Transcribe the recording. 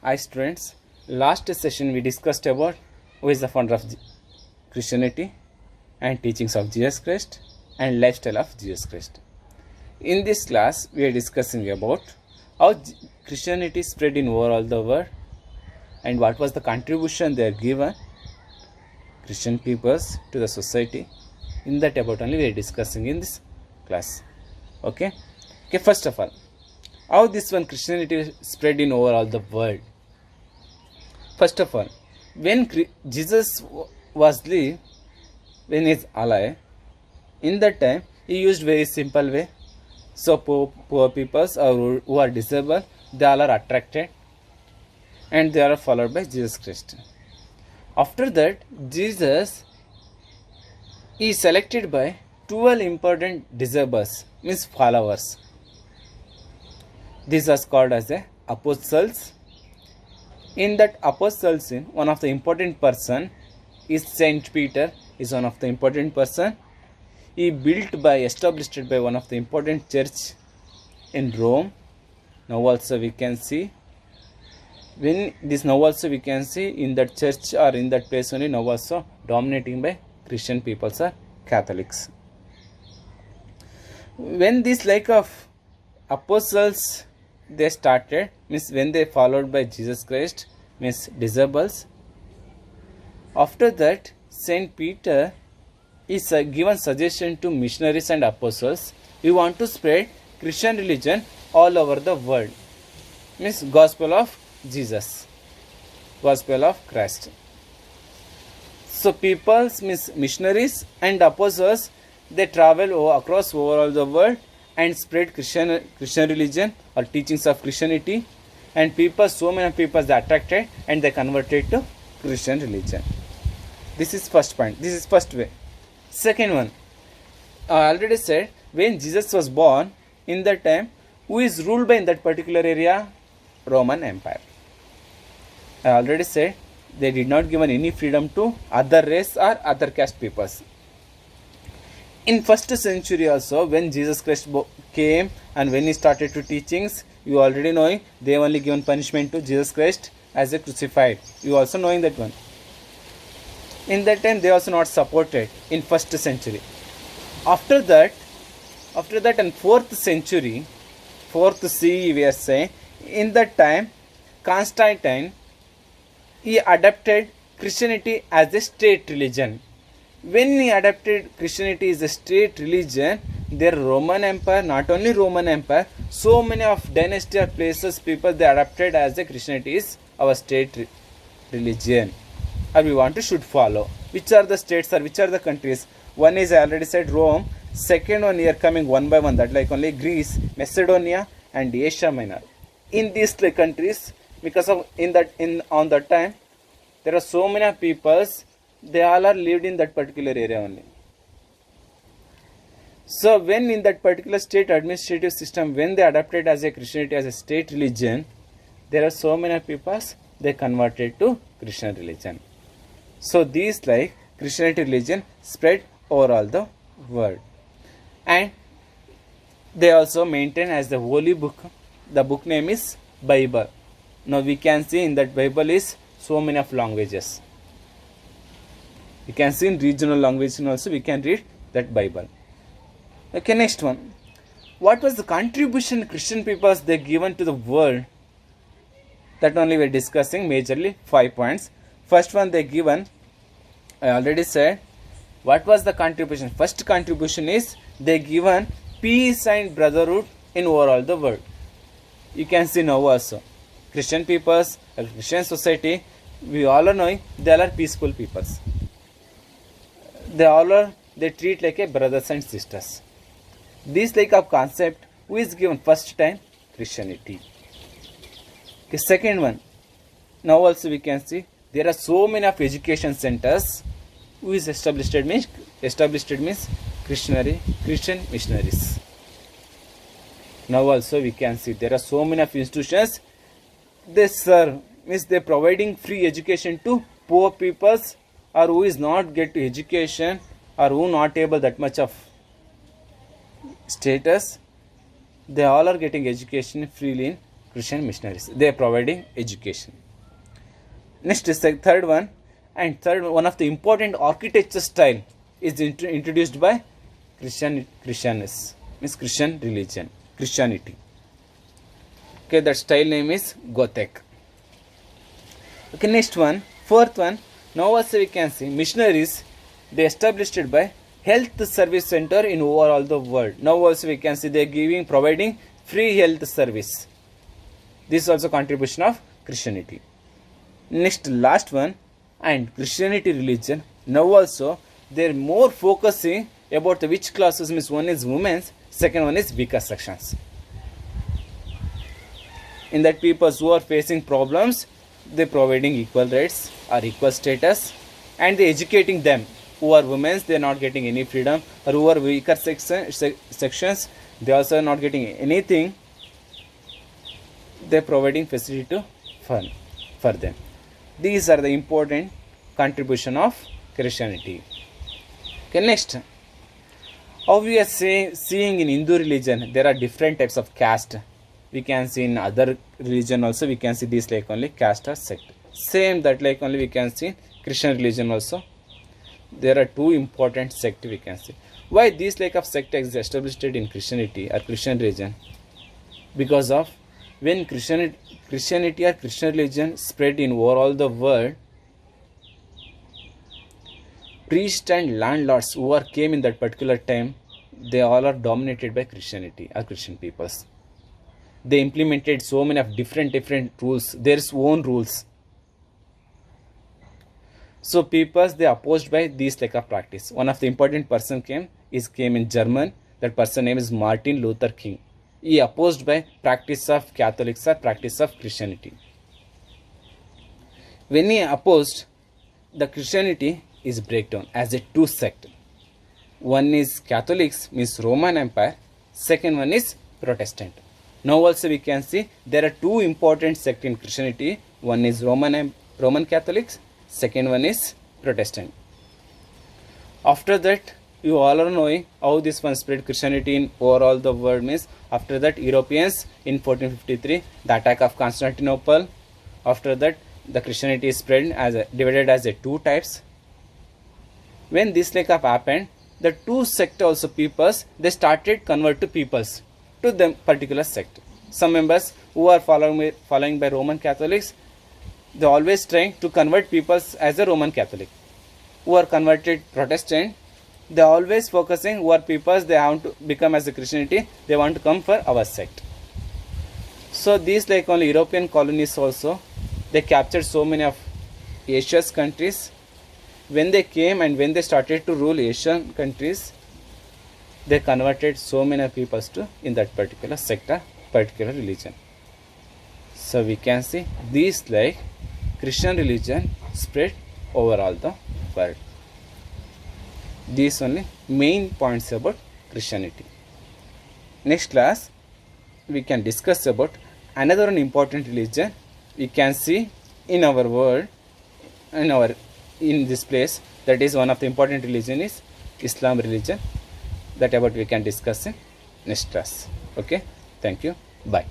Hi students, last session we discussed about who is the founder of Christianity and teachings of Jesus Christ and lifestyle of Jesus Christ. In this class we are discussing about how Christianity spread in overall the world and what was the contribution they are given Christian peoples to the society. In that about only we are discussing in this class. Okay, first of all, how this one Christianity spread in overall the world. First of all, when Jesus was alive, when he is alive, in that time he used very simple way. So poor people or who are disabled, they all are attracted and they are followed by Jesus Christ. After that, Jesus is selected by 12 important disciples, means followers. These are called as the apostles. In that apostles, one of the important person is Saint Peter, is one of the important person. He established by one of the important church in Rome. Now also we can see in that church or in that place only now also dominating by Christian peoples or Catholics. When this like of apostles they started, means when they followed by Jesus Christ, means disciples. After that, Saint Peter is given suggestion to missionaries and apostles. We want to spread Christian religion all over the world, means gospel of Jesus, gospel of Christ. So people, means missionaries and apostles, they travel across overall the world and spread Christian religion or teachings of Christianity, and people, so many people they attracted and they converted to Christian religion. This is first point. This is first way. Second one, I already said when Jesus was born, in that time who is ruled by in that particular area? Roman Empire. I already said they did not given any freedom to other race or other caste peoples. In first century also, when Jesus Christ came and when he started to teachings, you already knowing they only given punishment to Jesus Christ as a crucified. You also knowing that one. In that time they also not supported in first century. After that in 4th century, 4th CE we are saying, in that time Constantine he adopted Christianity as a state religion. When he adopted Christianity as a state religion, their Roman Empire, not only Roman Empire, so many of dynasty or places people they adopted as a Christianity is our state religion, or we want to should follow. Which are the states or which are the countries? One is I already said Rome. Second one here coming one by one, that like only Greece, Macedonia and Asia Minor. In these countries, because of on that time there are so many peoples, they all are lived in that particular area only. So when in that particular state administrative system, when they adopted as a Christianity as a state religion, there are so many peoples they converted to Christian religion. So these like Christianity religion spread over all the world, and they also maintain as the holy book. The book name is Bible. Now we can see in that Bible is so many of languages. You can see in regional language also we can read that Bible. Okay, next one. What was the contribution Christian peoples they given to the world? That only we are discussing majorly 5 points. First one they given, I already said. What was the contribution? First contribution is they given peace and brotherhood in overall the world. You can see now also Christian peoples, Christian society, we all are knowing they all are peaceful peoples. They treat like a brothers and sisters. This like of concept who is given first time? Christianity. Okay, second one, now also we can see there are so many of education centers who is established means Christian missionaries. Now also we can see there are so many of institutions they serve, means they providing free education to poor peoples or who is not get to education or who not able that much of status. They all are getting education freely in Christian missionaries. They are providing education. Next is the third one, and third one of the important architecture style is introduced by Christianity, means Christian religion, Christianity. Okay, that style name is Gothic. Okay, next one, fourth one. Now also we can see missionaries, they established it by health service center in overall the world. Now also we can see they are providing free health service. This is also contribution of Christianity. Next, last one, and Christianity religion. Now also they are more focusing about the which classes, means one is women's, second one is weaker sections. In that people who are facing problems, they are providing equal rights or equal status, and they educating them. Who are women, they are not getting any freedom, or who are weaker sections, they also are not getting anything. They are providing facility to for them. These are the important contribution of Christianity. Okay, next, how we are seeing in Hindu religion, there are different types of caste. We can see in other religion also, we can see this like only caste or sect. Same that like only we can see Christian religion also. There are two important sects we can see. Why this like of sect is established in Christianity or Christian religion? Because of when Christianity or Christian religion spread in overall the world, priests and landlords who came in that particular time, they all are dominated by Christianity or Christian peoples. They implemented so many of different rules, their own rules. So peoples, they opposed by this like of practice. One of the important person came in German. That person name is Martin Luther King. He opposed by practice of Catholics or practice of Christianity. When he opposed, the Christianity is breakdown as a two sect. One is Catholics, means Roman Empire. Second one is Protestant. Now also we can see there are two important sects in Christianity. One is Roman Catholics. Second one is Protestant. After that, you all are knowing how this one spread Christianity in overall the world, means after that Europeans in 1453, the attack of Constantinople. After that, the Christianity is spread divided as two types. When this like of happened, the two sect also peoples, they started convert to peoples to the particular sect. Some members who are following by Roman Catholics, they always trying to convert people as a Roman Catholic. Who are converted Protestant, they are always focusing who are peoples, they want to become as a Christianity, they want to come for our sect. So these like only European colonies also, they captured so many of Asia's countries. When they came and when they started to rule Asian countries, they converted so many peoples to in that particular sector, particular religion. So we can see these like Christian religion spread over all the world. These only main points about Christianity. Next class we can discuss about another important religion we can see in our world, in this place, that is one of the important religion is Islam religion. That about we can discuss in next class. Okay, thank you, bye.